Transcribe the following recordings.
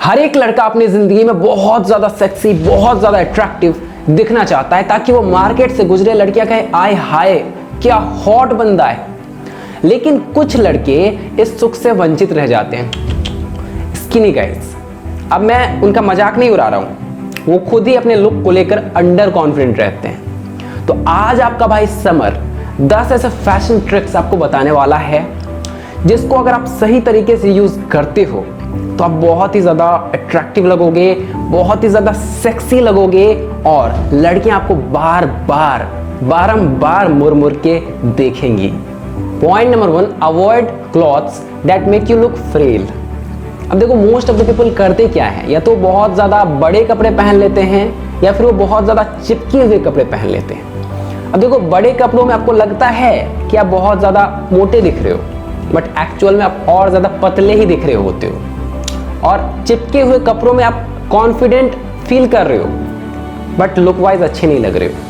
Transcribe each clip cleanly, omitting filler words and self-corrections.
हर एक लड़का अपनी जिंदगी में बहुत ज्यादा सेक्सी, बहुत ज्यादा अट्रैक्टिव दिखना चाहता है ताकि वो मार्केट से गुजरे लड़कियां कहे आय हाय क्या हॉट बंदा है। लेकिन कुछ लड़के इस सुख से वंचित रह जाते हैं। स्किनी गाइज, अब मैं उनका मजाक नहीं उड़ा रहा हूं, वो खुद ही अपने लुक को लेकर अंडर कॉन्फिडेंट रहते हैं। तो आज आपका भाई समर 10 ऐसे फैशन ट्रिक्स आपको बताने वाला है जिसको अगर आप सही तरीके से यूज करते हो तो आप बहुत ही ज्यादा अट्रैक्टिव लगोगे, बहुत ही ज्यादा सेक्सी लगोगे और लड़कियां आपको बार बार बारंबार मुड़ के देखेंगी। Point number 1, avoid clothes that make you look frail. अब देखो मोस्ट ऑफ द पीपल करते क्या है, या तो बहुत ज्यादा बड़े कपड़े पहन लेते हैं या फिर वो बहुत ज्यादा चिपके हुए कपड़े पहन लेते हैं। अब देखो बड़े कपड़ों में आपको लगता है कि आप बहुत ज्यादा मोटे दिख रहे हो, बट एक्चुअल में आप और ज्यादा पतले ही दिख रहे होते हो। और चिपके हुए कपड़ों में आप कॉन्फिडेंट फील कर रहे हो बट लुक वाइज अच्छे नहीं लग रहे हो।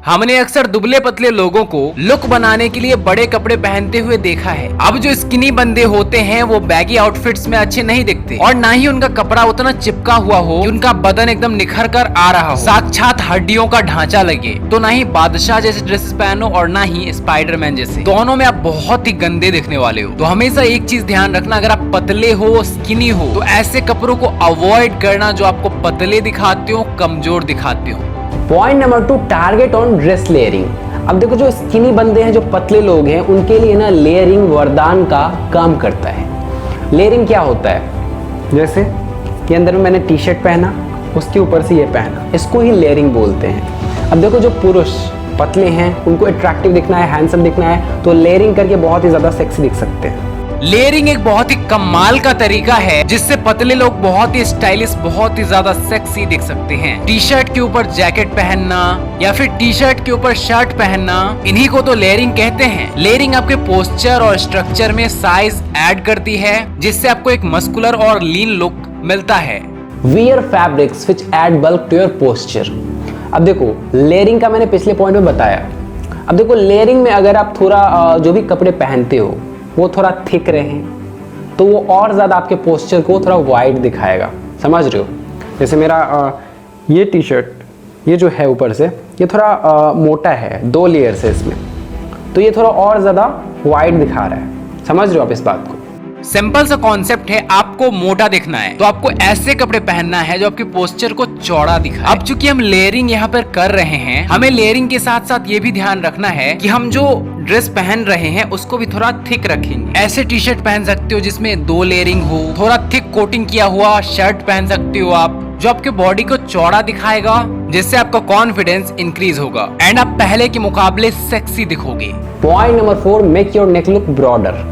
हमने अक्सर दुबले पतले लोगों को लुक बनाने के लिए बड़े कपड़े पहनते हुए देखा है। अब जो स्किनी बंदे होते हैं वो बैगी आउटफिट्स में अच्छे नहीं दिखते और ना ही उनका कपड़ा उतना चिपका हुआ हो कि उनका बदन एकदम निखर कर आ रहा हो, साक्षात हड्डियों का ढांचा लगे। तो ना ही बादशाह जैसे ड्रेसेस पहनो और ना ही स्पाइडरमैन जैसे, दोनों में आप बहुत ही गंदे दिखने वाले हो। तो हमेशा एक चीज ध्यान रखना, अगर आप पतले हो, स्किनी हो, तो ऐसे कपड़ों को अवॉइड करना जो आपको पतले दिखाते हो, कमजोर दिखाते हो। Point number 2, target on dress layering. अब देखो जो स्किनी बंदे हैं, जो पतले लोग हैं, उनके लिए ना लेयरिंग वरदान का काम करता है। लेयरिंग क्या होता है, जैसे कि अंदर में मैंने टी शर्ट पहना, उसके ऊपर से ये पहना, इसको ही लेयरिंग बोलते हैं। अब देखो जो पुरुष पतले हैं उनको अट्रैक्टिव दिखना है, हैंडसम दिखना है, तो लेयरिंग करके बहुत ही ज्यादा सेक्सी दिख सकते हैं। लेयरिंग एक बहुत ही कमाल का तरीका है जिससे पतले लोग बहुत ही स्टाइलिश, बहुत ही ज्यादा सेक्सी दिख सकते हैं। टी शर्ट के ऊपर जैकेट पहनना या फिर टी शर्ट के ऊपर शर्ट पहनना, इन्हीं को तो लेयरिंग कहते हैं। लेयरिंग आपके पोस्चर और स्ट्रक्चर में साइज ऐड करती है जिससे आपको एक मस्कुलर और लीन लुक मिलता है। Wear fabrics which add bulk to your posture. अब देखो लेयरिंग का मैंने पिछले पॉइंट में बताया। अब देखो लेयरिंग में अगर आप थोड़ा जो भी कपड़े पहनते हो वो थोड़ा थिक रहे तो वो और ज़्यादा आपके पोस्चर को थोड़ा वाइड दिखाएगा, समझ रहे हो। जैसे मेरा ये टी शर्ट ये जो है ऊपर से ये थोड़ा मोटा है, 2 लेयर्स है इसमें, तो ये थोड़ा और ज़्यादा वाइड दिखा रहा है, समझ रहे हो आप इस बात को। सिंपल सा कॉन्सेप्ट है, आपको मोटा दिखना है तो आपको ऐसे कपड़े पहनना है जो आपके पोस्चर को चौड़ा दिखाए। अब चूंकि हम लेयरिंग यहाँ पर कर रहे हैं, हमें लेयरिंग के साथ साथ ये भी ध्यान रखना है कि हम जो ड्रेस पहन रहे हैं उसको भी थोड़ा थिक रखेंगे। ऐसे टी शर्ट पहन सकते हो जिसमें 2 लेयरिंग हो, थोड़ा थिक कोटिंग किया हुआ शर्ट पहन सकते हो आप जो आपके बॉडी को चौड़ा दिखाएगा, जिससे आपका कॉन्फिडेंस इंक्रीज होगा एंड आप पहले के मुकाबले सेक्सी दिखोगे। Point number 4, make your neck look broader.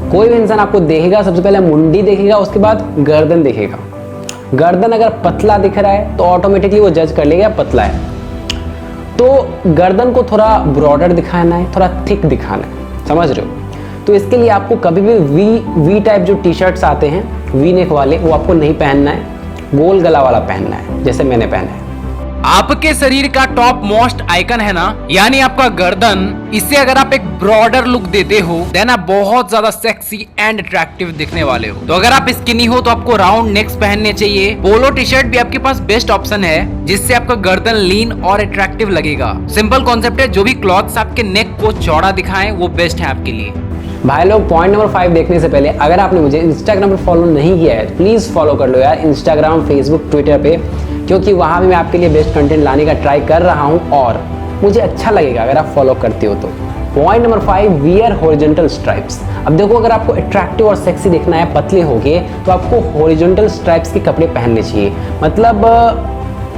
कोई भी इंसान आपको देखेगा सबसे पहले मुंडी देखेगा, उसके बाद गर्दन देखेगा। गर्दन अगर पतला दिख रहा है तो ऑटोमेटिकली वो जज कर लेगा पतला है, तो गर्दन को थोड़ा ब्रॉडर दिखाना है, थोड़ा थिक दिखाना है, समझ रहे हो। तो इसके लिए आपको कभी भी वी टाइप जो टी शर्ट्स आते हैं वी नेक वाले, वो आपको नहीं पहनना है, गोल गला वाला पहनना है जैसे मैंने पहना है। आपके शरीर का टॉप मोस्ट आइकन है ना, यानी आपका गर्दन, इससे अगर आप एक ब्रॉडर लुक देते हो देन आप बहुत ज्यादा सेक्सी एंड अट्रैक्टिव दिखने वाले हो। तो अगर आप स्किनी हो तो आपको राउंड नेक्स पहनने चाहिए। पोलो टी शर्ट भी आपके पास बेस्ट ऑप्शन है जिससे आपका गर्दन लीन और अट्रैक्टिव लगेगा। सिंपल कॉन्सेप्ट है, जो भी क्लॉथ्स आपके नेक को चौड़ा दिखाएं वो बेस्ट है आपके लिए। भाई लोग पॉइंट नंबर 5 देखने से पहले अगर आपने मुझे इंस्टाग्राम पर फॉलो नहीं किया है प्लीज फॉलो कर लो यार, इंस्टाग्राम, फेसबुक, ट्विटर पे, क्योंकि वहां भी मैं आपके लिए बेस्ट कंटेंट लाने का ट्राई कर रहा हूं और मुझे अच्छा लगेगा अगर आप फॉलो करते हो तो। Point number 5, wear horizontal stripes. अब देखो अगर आपको अट्रैक्टिव और सेक्सी दिखना है, पतले होगे, तो आपको हॉरिजॉन्टल स्ट्राइप्स के कपड़े पहनने चाहिए। मतलब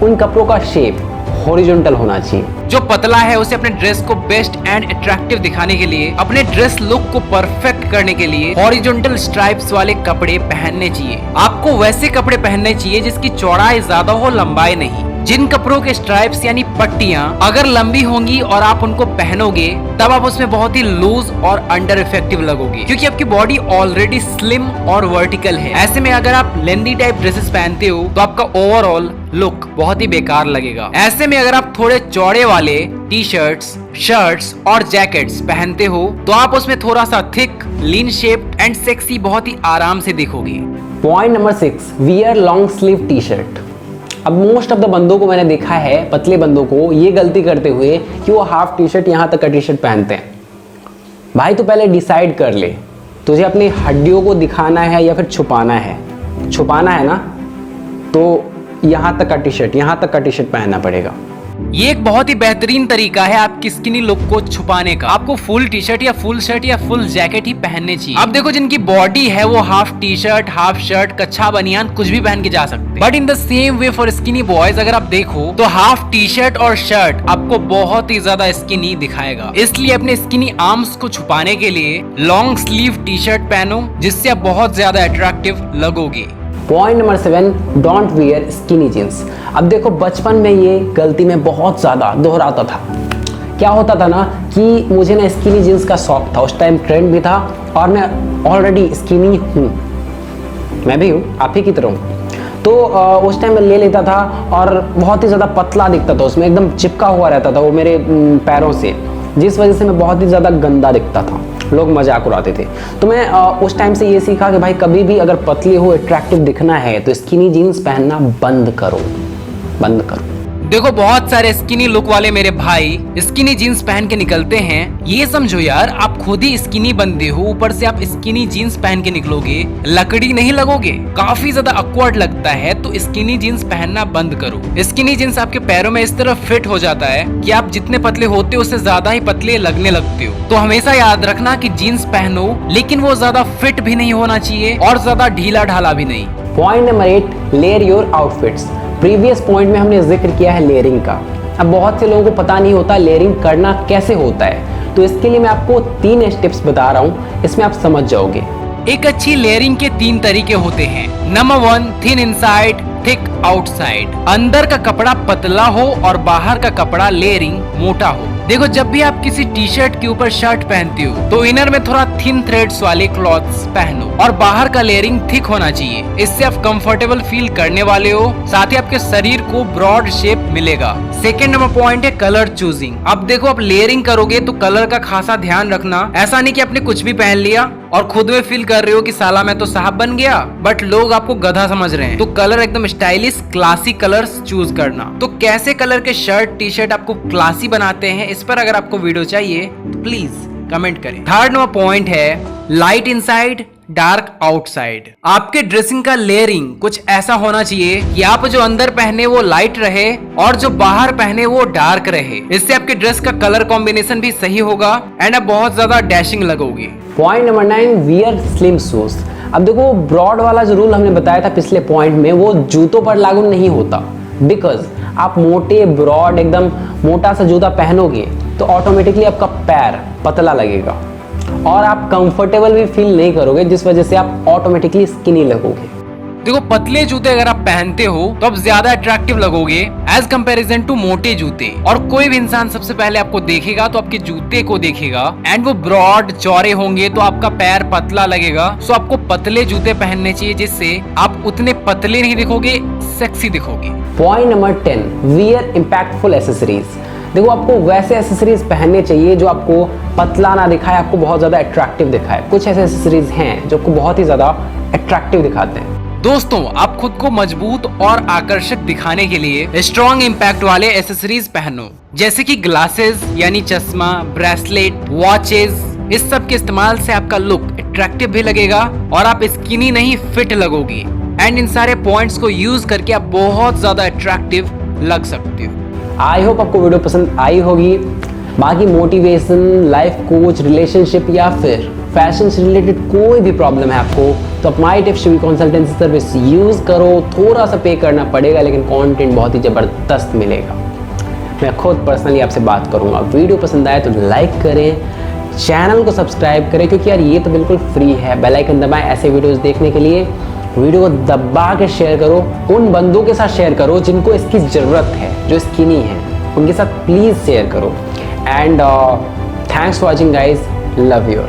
उन कपड़ों का शेप हॉरिजॉन्टल होना चाहिए। जो पतला है उसे अपने ड्रेस को बेस्ट एंड अट्रैक्टिव दिखाने के लिए, अपने ड्रेस लुक को परफेक्ट करने के लिए हॉरिजॉन्टल स्ट्राइप्स वाले कपड़े पहनने चाहिए। आपको वैसे कपड़े पहनने चाहिए जिसकी चौड़ाई ज्यादा हो, लंबाई नहीं। जिन कपड़ों के स्ट्राइप्स यानी पट्टियां अगर लंबी होंगी और आप उनको पहनोगे तब आप उसमें बहुत ही लूज और अंडर इफेक्टिव लगोगे, क्योंकि आपकी बॉडी ऑलरेडी स्लिम और वर्टिकल है। ऐसे में अगर आप लेंदी टाइप ड्रेसेस पहनते हो तो आपका ओवरऑल लुक बहुत ही बेकार लगेगा। ऐसे में अगर आप थोड़े चौड़े वाले टी शर्ट्स, शर्ट्स और जैकेट्स पहनते हो तो आप उसमें थोड़ा सा thick, lean shaped and sexy बहुत ही आराम से दिखोगे। Point number 6, wear long sleeve T shirt. अब मोस्ट ऑफ द बंदों को मैंने देखा है, पतले बंदों को ये गलती करते हुए कि वो हाफ टी शर्ट यहाँ तक का टी शर्ट पहनते हैं। भाई तो पहले डिसाइड कर ले, तुझे अपनी हड्डियों को दिखाना है या फिर छुपाना है। छुपाना है ना, तो यहाँ तक का टी शर्ट पहनना पड़ेगा। ये एक बहुत ही बेहतरीन तरीका है आपकी स्किनी लुक को छुपाने का। आपको फुल टी शर्ट या फुल शर्ट या फुल जैकेट ही पहनने चाहिए। अब देखो जिनकी बॉडी है वो half T shirt, half shirt, कच्छा बनियान कुछ भी पहन के जा सकते हैं। But in the same way for skinny boys अगर आप देखो तो हाफ टी शर्ट और शर्ट आपको बहुत ही ज्यादा स्किनी दिखाएगा। इसलिए अपने स्किनी आर्म्स को छुपाने के लिए लॉन्ग स्लीव टी शर्ट पहनो, जिससे आप बहुत ज्यादा अट्रैक्टिव लगोगे। Point number 7, don't wear skinny jeans. अब देखो बचपन में ये गलती में बहुत ज़्यादा दोहराता था। क्या होता था ना कि मुझे ना स्किनी जींस का शौक था, उस टाइम ट्रेंड भी था और मैं ऑलरेडी स्किनी हूँ, मैं भी हूँ, आप ही की तरह हूँ। तो उस टाइम मैं ले लेता था और बहुत ही ज़्यादा पतला दिखता था, उसमें एकदम चिपका हुआ रहता था वो मेरे पैरों से, जिस वजह से मैं बहुत ही ज़्यादा गंदा दिखता था, लोग मजाक उड़ाते थे। तो मैं उस टाइम से ये सीखा कि भाई कभी भी अगर पतली हो, अट्रैक्टिव दिखना है तो स्किनी जीन्स पहनना बंद करो। देखो बहुत सारे स्किनी लुक वाले मेरे भाई स्किनी जीन्स पहन के निकलते हैं। ये समझो यार, आप खुद ही स्किनी बंदे हो, ऊपर से आप स्किनी जीन्स पहन के निकलोगे, लकड़ी नहीं लगोगे, काफी ज्यादा ऑकवर्ड लगता है। तो स्किनी जीन्स पहनना बंद करो। स्किनी जीन्स आपके पैरों में इस तरह फिट हो जाता है कि आप जितने पतले होते हो उससे ज्यादा ही पतले लगने लगते हो। तो हमेशा याद रखना कि जीन्स पहनो, लेकिन वो ज्यादा फिट भी नहीं होना चाहिए और ज्यादा ढीला ढाला भी नहीं। Point number 8, layer your outfits. Previous point में हमने जिक्र किया है लेयरिंग का। अब बहुत से लोगों को पता नहीं होता लेयरिंग करना कैसे होता है, तो इसके लिए मैं आपको 3 स्टेप्स बता रहा हूँ, इसमें आप समझ जाओगे। एक अच्छी लेयरिंग के 3 तरीके होते हैं। Number 1, thin inside, thick outside. अंदर का कपड़ा पतला हो और बाहर का कपड़ा लेयरिंग मोटा हो। देखो जब भी आप किसी टी शर्ट के ऊपर शर्ट पहनते हो तो इनर में थोड़ा थिन थ्रेड्स वाले क्लॉथ्स पहनो और बाहर का लेयरिंग थिक होना चाहिए। इससे आप कंफर्टेबल फील करने वाले हो, साथ ही आपके शरीर को ब्रॉड शेप मिलेगा। सेकेंड नंबर पॉइंट है कलर चूजिंग। अब देखो आप लेयरिंग करोगे तो कलर का खासा ध्यान रखना। ऐसा नहीं कि आपने कुछ भी पहन लिया और खुद में फील कर रहे हो कि साला मैं तो साहब बन गया, बट लोग आपको गधा समझ रहे हैं। तो कलर एकदम स्टाइलिश क्लासी कलर्स चूज करना। तो कैसे कलर के शर्ट टी शर्ट आपको क्लासी बनाते हैं, इस पर अगर आपको वीडियो चाहिए तो प्लीज कमेंट करें। थर्ड नंबर पॉइंट है लाइट इनसाइड, डार्क आउटसाइड। आपके ड्रेसिंग का लेयरिंग कुछ ऐसा होना चाहिए कि आप जो अंदर पहने वो लाइट रहे और जो बाहर पहने वो डार्क रहे। इससे आपके ड्रेस का कलर कॉम्बिनेशन भी सही होगा एंड आप बहुत ज्यादा डैशिंग लगोगे। Point number 9, wear slim shoes. अब देखो ब्रॉड वाला जो रूल हमने बताया था पिछले पॉइंट में, वो जूतों पर लागू नहीं होता। बिकॉज आप मोटे ब्रॉड एकदम मोटा सा जूता पहनोगे तो ऑटोमेटिकली आपका पैर पतला लगेगा और आप कंफर्टेबल भी फील नहीं करोगे, जिस वजह से आप ऑटोमेटिकली स्किनी लगोगे। देखो पतले जूते अगर आप पहनते हो तो आप ज्यादा अट्रैक्टिव लगोगे एज कंपैरिजन टू मोटे जूते। और कोई भी इंसान सबसे पहले आपको देखेगा तो आपके जूते को देखेगा एंड वो ब्रॉड चौड़े होंगे तो आपका पैर पतला लगेगा। सो आपको पतले जूते पहनने चाहिए, जिससे आप उतने पतले नहीं दिखोगे, सेक्सी दिखोगे। Point number 10, wear impactful accessories. देखो आपको वैसे एसेसरीज पहनने चाहिए जो आपको पतला ना दिखाए, आपको बहुत ज्यादा अट्रैक्टिव दिखाए। कुछ ऐसे एसेसरीज हैं जो आपको बहुत ही ज्यादा अट्रैक्टिव दिखाते हैं। दोस्तों आप खुद को मजबूत और आकर्षक दिखाने के लिए स्ट्रॉन्ग इम्पैक्ट वाले एसेसरीज पहनो, जैसे कि ग्लासेस यानी चश्मा, ब्रेसलेट, वॉचेस। इस सब के इस्तेमाल से आपका लुक अट्रैक्टिव भी लगेगा और आप स्किनी नहीं फिट लगोगी। एंड इन सारे पॉइंट्स को यूज करके आप बहुत ज्यादा अट्रैक्टिव लग सकते हो। आई होप आपको वीडियो पसंद आई होगी। बाकी मोटिवेशन, लाइफ कोच, रिलेशनशिप या फिर फैशन से रिलेटेड कोई भी प्रॉब्लम है आपको, तो आप माई tips TV consultancy service use करो। थोड़ा सा पे करना पड़ेगा लेकिन कंटेंट बहुत ही ज़बरदस्त मिलेगा। मैं खुद पर्सनली आपसे बात करूंगा। वीडियो पसंद आए तो लाइक करें, चैनल को सब्सक्राइब करें, क्योंकि यार ये तो बिल्कुल फ्री है। बेल आइकन दबाएं ऐसे वीडियोस देखने के लिए। वीडियो को दबा के शेयर करो, उन बंदों के साथ शेयर करो जिनको इसकी ज़रूरत है, जो स्किनी है, उनके साथ प्लीज़ शेयर करो। And thanks for watching guys, love you.